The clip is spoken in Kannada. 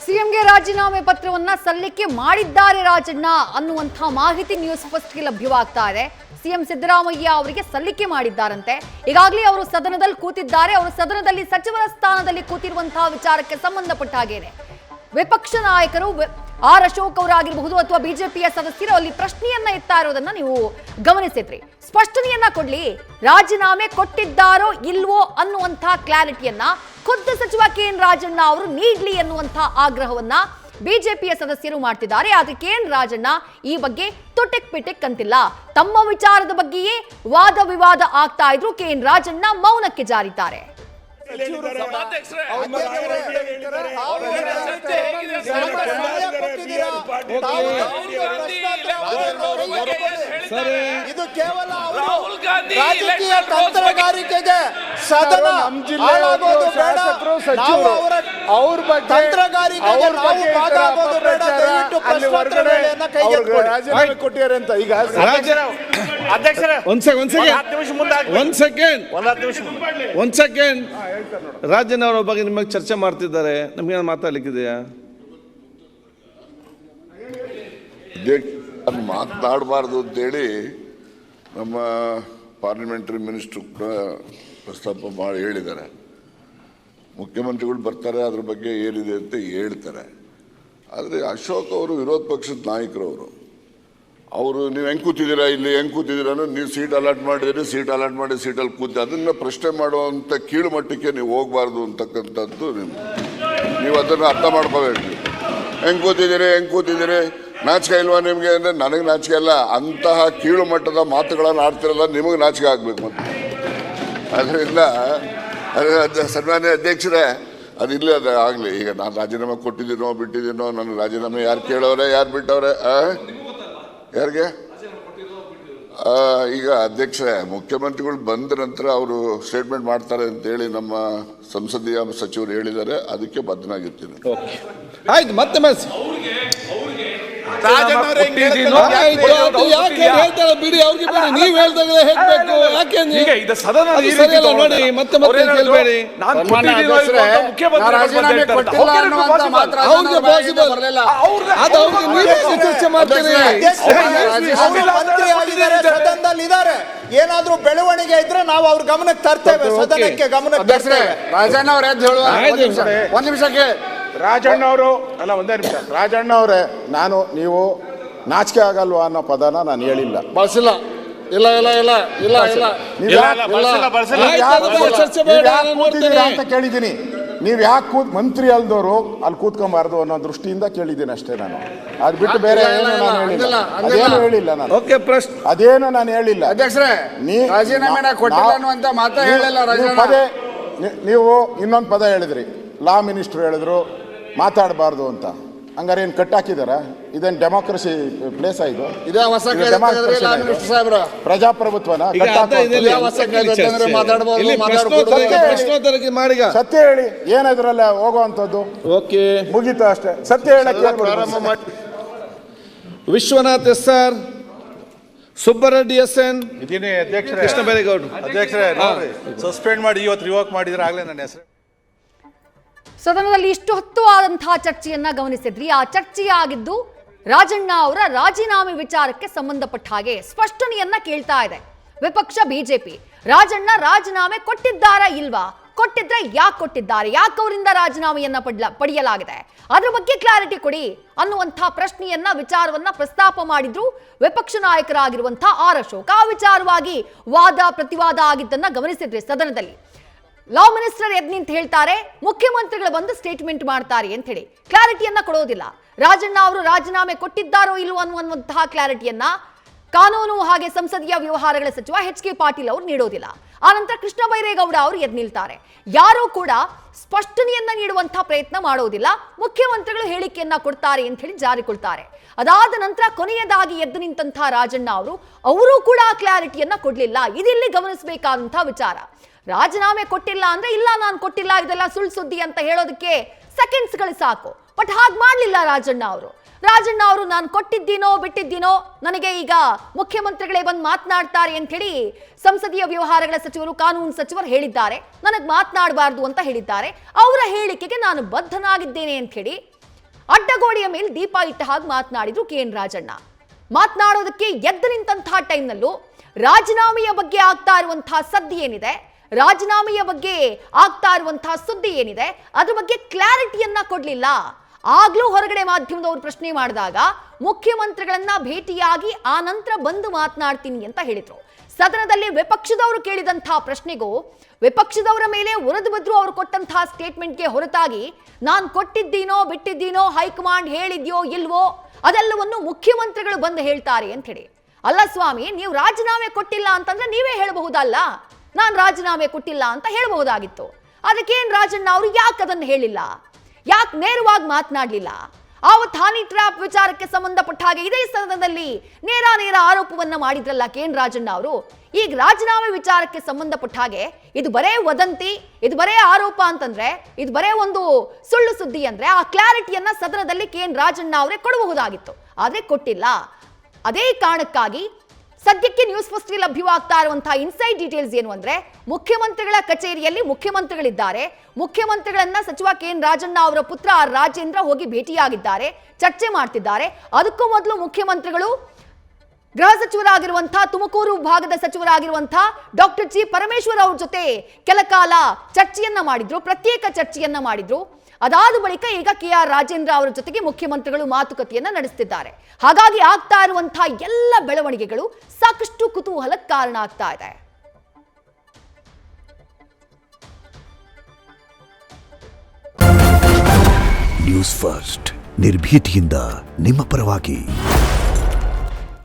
ಸಿಎಂಗೆ ರಾಜೀನಾಮೆ ಪತ್ರವನ್ನ ಸಲ್ಲಿಕೆ ಮಾಡಿದ್ದಾರೆ ರಾಜಣ್ಣ ಅನ್ನುವಂಥ ಮಾಹಿತಿ ನ್ಯೂಸ್ ಫಸ್ಟ್ಗೆ ಲಭ್ಯವಾಗ್ತಾ ಇದೆ. ಸಿಎಂ ಸಿದ್ದರಾಮಯ್ಯ ಅವರಿಗೆ ಸಲ್ಲಿಕೆ ಮಾಡಿದ್ದಾರಂತೆ. ಈಗಾಗಲೇ ಅವರು ಸದನದಲ್ಲಿ ಕೂತಿದ್ದಾರೆ. ಅವರು ಸದನದಲ್ಲಿ ಸಚಿವರ ಸ್ಥಾನದಲ್ಲಿ ಕೂತಿರುವಂತಹ ವಿಚಾರಕ್ಕೆ ಸಂಬಂಧಪಟ್ಟ ಹಾಗೇನೆ ವಿಪಕ್ಷ ನಾಯಕರು ಆರ್ ಅಶೋಕ್ ಅವರಾಗಿರಬಹುದು ಅಥವಾ ಬಿಜೆಪಿಯ ಸದಸ್ಯರು ಅಲ್ಲಿ ಪ್ರಶ್ನೆಯನ್ನ ಎತ್ತಾ ಇರೋದನ್ನ ನೀವು ಗಮನಿಸಿದ್ರಿ. ಸ್ಪಷ್ಟನೆಯನ್ನ ಕೊಡ್ಲಿ, ರಾಜೀನಾಮೆ ಕೊಟ್ಟಿದ್ದಾರೋ ಇಲ್ವೋ ಅನ್ನುವಂಥ ಕ್ಲಾರಿಟಿಯನ್ನ ಖುದ್ದು ಸಚಿವ ಕೆ.ಎನ್. ರಾಜಣ್ಣ ಅವರು ನೀಡ್ಲಿ ಅನ್ನುವಂಥ ಆಗ್ರಹವನ್ನ ಬಿಜೆಪಿಯ ಸದಸ್ಯರು ಮಾಡ್ತಿದ್ದಾರೆ. ಆದ್ರೆ ಕೆ.ಎನ್. ರಾಜಣ್ಣ ಈ ಬಗ್ಗೆ ತುಟಿಕ್ ಪಿಟಿಕ್ ಅಂತಿಲ್ಲ. ತಮ್ಮ ವಿಚಾರದ ಬಗ್ಗೆಯೇ ವಾದ ವಿವಾದ ಆಗ್ತಾ ಇದ್ರು. ಕೆ.ಎನ್. ರಾಜಣ್ಣ ಮೌನಕ್ಕೆ ಜಾರಿದ್ದಾರೆ. ಇದು ಕೇವಲ ರಾಜಕೀಯ ತಂತ್ರಗಾರಿಕೆಗೆ ಸದನ ಹಾಳಾಗೋದು ಬೇಡ. ಅವ್ರ ಬಗ್ಗೆ ತಂತ್ರಗಾರಿಕೆಗೆ ನಾವು ಬಾಧಾಗೋದು ಬೇಡ. ದಯವಿಟ್ಟು ಪ್ರಶ್ನೋತ್ತರಗಳನ್ನು ಕೈಗೆತ್ತಿಕೊಳ್ಳಿ. ಕೊಟ್ಟಿದ್ದಾರೆ ಅಂತ ಈಗ ಅಧ್ಯಕ್ಷರೇ ಒಂದ್ ಸೆಕೆಂಡ್ ರಾಜನ್ ಅವರ ಬಗ್ಗೆ ನಿಮಗೆ ಚರ್ಚೆ ಮಾಡ್ತಿದ್ದಾರೆ. ನಮ್ಗೆ ಮಾತಾಡ್ಲಿಕ್ಕಿದೆಯಾ? ಮಾತನಾಡಬಾರ್ದು ಅಂತೇಳಿ ನಮ್ಮ ಪಾರ್ಲಿಮೆಂಟರಿ ಮಿನಿಸ್ಟ್ರು ಕೂಡ ಪ್ರಸ್ತಾಪ ಮಾಡಿ ಹೇಳಿದ್ದಾರೆ. ಮುಖ್ಯಮಂತ್ರಿಗಳು ಬರ್ತಾರೆ, ಅದ್ರ ಬಗ್ಗೆ ಏನಿದೆ ಅಂತ ಹೇಳ್ತಾರೆ. ಆದರೆ ಅಶೋಕ್ ಅವರು ವಿರೋಧ ಪಕ್ಷದ ನಾಯಕರವರು. ಅವರು ನೀವು ಹೆಂಗೆ ಕೂತಿದ್ದೀರಾ, ಇಲ್ಲಿ ಹೆಂಗೆ ಕೂತಿದ್ದೀರಾ, ನೀವು ಸೀಟ್ ಅಲಾಟ್ ಮಾಡಿದಿರಿ, ಸೀಟ್ ಅಲಾಟ್ ಮಾಡಿ ಸೀಟಲ್ಲಿ ಕೂತಿ ಅದನ್ನು ಪ್ರಶ್ನೆ ಮಾಡುವಂಥ ಕೀಳು ಮಟ್ಟಕ್ಕೆ ನೀವು ಹೋಗಬಾರ್ದು ಅಂತಕ್ಕಂಥದ್ದು ನೀವು ಅದನ್ನು ಅರ್ಥ ಮಾಡ್ಕೋಬೇಕು. ಹೆಂಗೆ ಕೂತಿದ್ದೀರಿ ನಾಚಿಕೆ ಇಲ್ವಾ ನಿಮಗೆ ಅಂದರೆ ನನಗೆ ನಾಚಿಕೆ ಇಲ್ಲ. ಅಂತಹ ಕೀಳು ಮಟ್ಟದ ಮಾತುಗಳನ್ನು ಆಡ್ತಿರಲ್ಲ, ನಿಮಗೆ ನಾಚಿಕೆ ಆಗಬೇಕು. ಮತ್ತು ಅದರಿಂದ ಸನ್ಮಾನ್ಯ ಅಧ್ಯಕ್ಷರೇ ಅದಿಲ್ಲ, ಅದು ಆಗಲಿ. ಈಗ ನಾನು ರಾಜೀನಾಮೆ ಕೊಟ್ಟಿದ್ದೀನೋ ಬಿಟ್ಟಿದ್ದೀನೋ, ನನ್ನ ರಾಜೀನಾಮೆ ಯಾರು ಕೇಳೋರೆ, ಯಾರು ಬಿಟ್ಟವ್ರೆ, ಯಾರಿಗೆ? ಈಗ ಅಧ್ಯಕ್ಷರೇ, ಮುಖ್ಯಮಂತ್ರಿಗಳು ಬಂದ ನಂತರ ಅವರು ಸ್ಟೇಟ್ಮೆಂಟ್ ಮಾಡ್ತಾರೆ ಅಂತೇಳಿ ನಮ್ಮ ಸಂಸದೀಯ ಸಚಿವರು ಹೇಳಿದ್ದಾರೆ. ಅದಕ್ಕೆ ಬದ್ಧನಾಗಿರ್ತೀನಿ. ಆಯ್ತು, ಮತ್ತೆ ಬಿಡಿ, ಅವ್ರಿಗೆ ಬಿಡಿ. ನೀವ್ ಹೇಳ್ದಾಗಲೇ ಹೇಳ್ಬೇಕು. ಯಾಕೆ ನೋಡಿ ಮತ್ತೆ ಕೇಳ್ಬೇಡಿ. ಚರ್ಚೆ ಮಾಡ್ತೀರಿ. ಏನಾದ್ರೂ ಬೆಳವಣಿಗೆ ಇದ್ರೆ ನಾವು ಅವ್ರ ಗಮನಕ್ಕೆ ತರ್ತೇವೆ, ಸದನಕ್ಕೆ ಗಮನಕ್ಕೆ ತರ್ತೇವೆ. ರಾಜಣ್ಣ ಅವ್ರ ಒಂದ್ ನಿಮಿಷಕ್ಕೆ ರಾಜಣ್ಣ ಅವರು ಅಲ್ಲ, ಒಂದೇ ನಿಮಿಷ. ರಾಜಣ್ಣ ಅವರೇ, ನೀವು ನಾಚಿಕೆ ಆಗಲ್ವಾ ಅನ್ನೋ ಪದನ ನಾನು ಹೇಳಿಲ್ಲ, ಬಳಸಿಲ್ಲ. ಇಲ್ಲ ಅಂತ ಕೇಳಿದ್ದೀನಿ. ನೀವು ಯಾಕೆ ಮಂತ್ರಿ ಅಲ್ದವರು ಅಲ್ಲಿ ಕೂತ್ಕೊಂಬಾರ್ದು ಅನ್ನೋ ದೃಷ್ಟಿಯಿಂದ ಕೇಳಿದ್ದೀನಿ ಅಷ್ಟೇ. ನಾನು ಅದ್ ಬಿಟ್ಟು ಬೇರೆ ಏನು ನಾನು ಹೇಳಿಲ್ಲ. ಅದೇನು ಹೇಳಿಲ್ಲ ನಾನು. ಅದೇನು ನಾನು ಹೇಳಿಲ್ಲ. ಅಧ್ಯಕ್ಷರೇ, ರಾಜೀನಾಮೆ ಕೊಟ್ಟಿಲ್ಲ ಅನ್ನುವಂತ ಮಾತಾ ಹೇಳಿಲ್ಲ. ನೀವು ಇನ್ನೊಂದು ಪದ ಹೇಳಿದ್ರಿ, ಲಾ ಮಿನಿಸ್ಟರ್ ಹೇಳಿದ್ರು ಮಾತಾಡಬಾರ್ದು ಅಂತ. ಹಂಗಾರೆ ಏನು ಕಟ್ಟಾಕಿದಾರ? ಇದೇನು ಡೆಮೋಕ್ರಸಿ ಪ್ಲೇಸ್ ಇದು? ಪ್ರಜಾಪ್ರಭುತ್ವನ? ಸತ್ಯ ಹೇಳಿ, ಏನಿದ್ರಲ್ಲ ಹೋಗುವಂಥದ್ದು. ಓಕೆ, ಮುಗೀತು ಅಷ್ಟೇ. ಸತ್ಯ ಹೇಳಕ್ಕೆ Vishwanath S R, Subbareddy S N, Krishna Byregowda. ಅಧ್ಯಕ್ಷರೇ, ಸಸ್ಪೆಂಡ್ ಮಾಡಿ ಇವತ್ತು ರಿವೋಕ್ ಮಾಡಿದ್ರೆ ಆಗ್ಲೇ ನನ್ನ ಹೆಸರು. ಸದನದಲ್ಲಿ ಇಷ್ಟು ಹೊತ್ತು ಆದಂತಹ ಚರ್ಚೆಯನ್ನ ಗಮನಿಸಿದ್ರಿ. ಆ ಚರ್ಚೆಯಾಗಿದ್ದು ರಾಜಣ್ಣ ಅವರ ರಾಜೀನಾಮೆ ವಿಚಾರಕ್ಕೆ ಸಂಬಂಧಪಟ್ಟ ಹಾಗೆ ಸ್ಪಷ್ಟನೆಯನ್ನ ಕೇಳ್ತಾ ಇದೆ ವಿಪಕ್ಷ ಬಿಜೆಪಿ. ರಾಜಣ್ಣ ರಾಜೀನಾಮೆ ಕೊಟ್ಟಿದ್ದಾರಾ ಇಲ್ವಾ? ಕೊಟ್ಟಿದ್ರೆ ಯಾಕೆ ಕೊಟ್ಟಿದ್ದಾರೆ? ಯಾಕೆ ಅವರಿಂದ ರಾಜೀನಾಮೆಯನ್ನ ಪಡೆಯಲಾಗಿದೆ? ಅದ್ರ ಬಗ್ಗೆ ಕ್ಲಾರಿಟಿ ಕೊಡಿ ಅನ್ನುವಂತಹ ಪ್ರಶ್ನೆಯನ್ನ ವಿಚಾರವನ್ನ ಪ್ರಸ್ತಾಪ ಮಾಡಿದ್ರು ವಿಪಕ್ಷ ನಾಯಕರಾಗಿರುವಂತಹ ಆರ್ ಅಶೋಕ್. ಆ ವಿಚಾರವಾಗಿ ವಾದ ಪ್ರತಿವಾದ ಆಗಿದ್ದನ್ನ ಗಮನಿಸಿದ್ರಿ ಸದನದಲ್ಲಿ. ಲಾ ಮಿನಿಸ್ಟರ್ ಎದ್ ನಿಂತು ಹೇಳ್ತಾರೆ, ಮುಖ್ಯಮಂತ್ರಿಗಳು ಬಂದು ಸ್ಟೇಟ್ಮೆಂಟ್ ಮಾಡ್ತಾರೆ ಅಂತ ಹೇಳಿ ಕ್ಲಾರಿಟಿಯನ್ನ ಕೊಡೋದಿಲ್ಲ. ರಾಜಣ್ಣ ಅವರು ರಾಜೀನಾಮೆ ಕೊಟ್ಟಿದ್ದಾರೋ ಇಲ್ವೋ ಅನ್ನುವಂತಹ ಕ್ಲಾರಿಟಿಯನ್ನ ಕಾನೂನು ಹಾಗೆ ಸಂಸದೀಯ ವ್ಯವಹಾರಗಳ ಸಚಿವ ಎಚ್.ಕೆ. ಪಾಟೀಲ್ ಅವರು ನೀಡೋದಿಲ್ಲ. ಆನಂತರ ಕೃಷ್ಣ ಬೈರೇಗೌಡ ಅವರು ಎದ್ ನಿಲ್ತಾರೆ. ಯಾರೂ ಕೂಡ ಸ್ಪಷ್ಟನೆಯನ್ನ ನೀಡುವಂತಹ ಪ್ರಯತ್ನ ಮಾಡೋದಿಲ್ಲ. ಮುಖ್ಯಮಂತ್ರಿಗಳು ಹೇಳಿಕೆಯನ್ನ ಕೊಡ್ತಾರೆ ಅಂತ ಹೇಳಿ ಜಾರಿಕೊಳ್ತಾರೆ. ಅದಾದ ನಂತರ ಕೊನೆಯದಾಗಿ ಎದ್ದು ನಿಂತಹ ರಾಜಣ್ಣ ಅವರು ಕೂಡ ಕ್ಲಾರಿಟಿಯನ್ನ ಕೊಡ್ಲಿಲ್ಲ. ಇದಿಲ್ಲಿ ಗಮನಿಸಬೇಕಾದಂತಹ ವಿಚಾರ. ರಾಜೀನಾಮೆ ಕೊಟ್ಟಿಲ್ಲ ಅಂದ್ರೆ ಇಲ್ಲ, ನಾನು ಕೊಟ್ಟಿಲ್ಲ, ಇದೆಲ್ಲ ಸುಳ್ಳು ಸುದ್ದಿ ಅಂತ ಹೇಳೋದಕ್ಕೆ ಸೆಕೆಂಡ್ಸ್ಗಳು ಸಾಕು. ಬಟ್ ಹಾಗೆ ಮಾಡಲಿಲ್ಲ ರಾಜಣ್ಣ ಅವರು. ನಾನು ಕೊಟ್ಟಿದ್ದೀನೋ ಬಿಟ್ಟಿದ್ದೀನೋ, ನನಗೆ ಈಗ ಮುಖ್ಯಮಂತ್ರಿಗಳೇ ಬಂದು ಮಾತನಾಡ್ತಾರೆ ಅಂತ ಹೇಳಿ ಸಂಸದೀಯ ವ್ಯವಹಾರಗಳ ಸಚಿವರು, ಕಾನೂನು ಸಚಿವರು ಹೇಳಿದ್ದಾರೆ. ನನಗೆ ಮಾತನಾಡಬಾರ್ದು ಅಂತ ಹೇಳಿದ್ದಾರೆ. ಅವರ ಹೇಳಿಕೆಗೆ ನಾನು ಬದ್ಧನಾಗಿದ್ದೇನೆ ಅಂತ ಹೇಳಿ ಅಡ್ಡಗೋಡೆಯ ಮೇಲೆ ದೀಪ ಇಟ್ಟ ಹಾಗೆ ಮಾತನಾಡಿದ್ರು KN ರಾಜಣ್ಣ. ಮಾತನಾಡೋದಕ್ಕೆ ಎದ್ದು ನಿಂತಹ ಟೈಮ್ನಲ್ಲೂ ರಾಜೀನಾಮೆಯ ಬಗ್ಗೆ ಆಗ್ತಾ ಇರುವಂತಹ ಸದ್ದಿ ಏನಿದೆ, ರಾಜೀನಾಮೆಯ ಬಗ್ಗೆ ಆಗ್ತಾ ಇರುವಂತಹ ಸುದ್ದಿ ಏನಿದೆ, ಅದ್ರ ಬಗ್ಗೆ ಕ್ಲಾರಿಟಿಯನ್ನ ಕೊಡ್ಲಿಲ್ಲ. ಆಗ್ಲೂ ಹೊರಗಡೆ ಮಾಧ್ಯಮದವರು ಪ್ರಶ್ನೆ ಮಾಡಿದಾಗ ಮುಖ್ಯಮಂತ್ರಿಗಳನ್ನ ಭೇಟಿಯಾಗಿ ಆ ನಂತರ ಬಂದು ಮಾತನಾಡ್ತೀನಿ ಅಂತ ಹೇಳಿದ್ರು. ಸದನದಲ್ಲಿ ವಿಪಕ್ಷದವರು ಕೇಳಿದಂತಹ ಪ್ರಶ್ನೆಗೂ ವಿಪಕ್ಷದವರ ಮೇಲೆ ಉರಿದು ಬಿದ್ರು ಅವರು ಕೊಟ್ಟಂತಹ ಸ್ಟೇಟ್ಮೆಂಟ್ಗೆ ಹೊರತಾಗಿ ನಾನು ಕೊಟ್ಟಿದ್ದೀನೋ ಬಿಟ್ಟಿದ್ದೀನೋ ಹೈಕಮಾಂಡ್ ಹೇಳಿದ್ಯೋ ಇಲ್ವೋ ಅದೆಲ್ಲವನ್ನು ಮುಖ್ಯಮಂತ್ರಿಗಳು ಬಂದು ಹೇಳ್ತಾರೆ ಅಂತ ಹೇಳಿ. ಅಲ್ಲ ಸ್ವಾಮಿ, ನೀವು ರಾಜೀನಾಮೆ ಕೊಟ್ಟಿಲ್ಲ ಅಂತಂದ್ರೆ ನೀವೇ ಹೇಳಬಹುದಲ್ಲ, ನಾನು ರಾಜೀನಾಮೆ ಕೊಟ್ಟಿಲ್ಲ ಅಂತ ಹೇಳಬಹುದಾಗಿತ್ತು. ಅದಕ್ಕೆ KN ರಾಜಣ್ಣ ಅವರು ಯಾಕೆ ಅದನ್ನು ಹೇಳಿಲ್ಲ, ಯಾಕೆ ನೇರವಾಗಿ ಮಾತನಾಡಲಿಲ್ಲ? ಆವತ್ತು ಹಾನಿ ಟ್ರ್ಯಾಪ್ ವಿಚಾರಕ್ಕೆ ಸಂಬಂಧಪಟ್ಟ ಹಾಗೆ ಇದೇ ಸದನದಲ್ಲಿ ನೇರ ಆರೋಪವನ್ನ ಮಾಡಿದ್ರಲ್ಲ KN ರಾಜಣ್ಣ ಅವರು. ಈಗ ರಾಜೀನಾಮೆ ವಿಚಾರಕ್ಕೆ ಸಂಬಂಧಪಟ್ಟ ಹಾಗೆ ಇದು ಬರೇ ವದಂತಿ, ಇದು ಬರೇ ಆರೋಪ ಅಂತಂದ್ರೆ, ಇದು ಬರೇ ಒಂದು ಸುಳ್ಳು ಸುದ್ದಿ ಅಂದ್ರೆ ಆ ಕ್ಲಾರಿಟಿಯನ್ನ ಸದನದಲ್ಲಿ KN ರಾಜಣ್ಣ ಅವರೇ ಕೊಡಬಹುದಾಗಿತ್ತು, ಆದ್ರೆ ಕೊಟ್ಟಿಲ್ಲ. ಅದೇ ಕಾರಣಕ್ಕಾಗಿ ಸದ್ಯಕ್ಕೆ ನ್ಯೂಸ್ ಫಸ್ಟ್ ಲಭ್ಯವಾಗ್ತಾ ಇರುವಂತಹ ಇನ್ಸೈಡ್ ಡೀಟೇಲ್ಸ್ ಏನು ಅಂದ್ರೆ, ಮುಖ್ಯಮಂತ್ರಿಗಳ ಕಚೇರಿಯಲ್ಲಿ ಮುಖ್ಯಮಂತ್ರಿಗಳಿದ್ದಾರೆ. ಮುಖ್ಯಮಂತ್ರಿಗಳನ್ನ ಸಚಿವ KN ರಾಜಣ್ಣ ಅವರ ಪುತ್ರ ರಾಜೇಂದ್ರ ಹೋಗಿ ಭೇಟಿಯಾಗಿದ್ದಾರೆ, ಚರ್ಚೆ ಮಾಡ್ತಿದ್ದಾರೆ. ಅದಕ್ಕೂ ಮೊದಲು ಮುಖ್ಯಮಂತ್ರಿಗಳು ಗೃಹ ಸಚಿವರಾಗಿರುವಂತಹ ತುಮಕೂರು ಭಾಗದ ಸಚಿವರಾಗಿರುವಂತಹ ಡಾಕ್ಟರ್ ಜಿ ಪರಮೇಶ್ವರ್ ಅವ್ರ ಜೊತೆ ಕೆಲ ಕಾಲ ಚರ್ಚೆಯನ್ನ ಮಾಡಿದ್ರು, ಪ್ರತ್ಯೇಕ ಚರ್ಚೆಯನ್ನ ಮಾಡಿದ್ರು. ಅದಾದ ಬಳಿಕ ಈಗ KR ರಾಜೇಂದ್ರ ಅವರ ಜೊತೆಗೆ ಮುಖ್ಯಮಂತ್ರಿಗಳು ಮಾತುಕತೆಯನ್ನ ನಡೆಸುತ್ತಿದ್ದಾರೆ. ಹಾಗಾಗಿ ಆಗ್ತಾ ಇರುವಂತಹ ಎಲ್ಲ ಬೆಳವಣಿಗೆಗಳು ಸಾಕಷ್ಟು ಕುತೂಹಲಕ್ಕೆ ಕಾರಣ ಆಗ್ತಾ ಇದೆ. ನ್ಯೂಸ್ ಫಸ್ಟ್ ನಿರ್ಭೀತಿಯಿಂದ ನಿಮ್ಮ ಪರವಾಗಿ.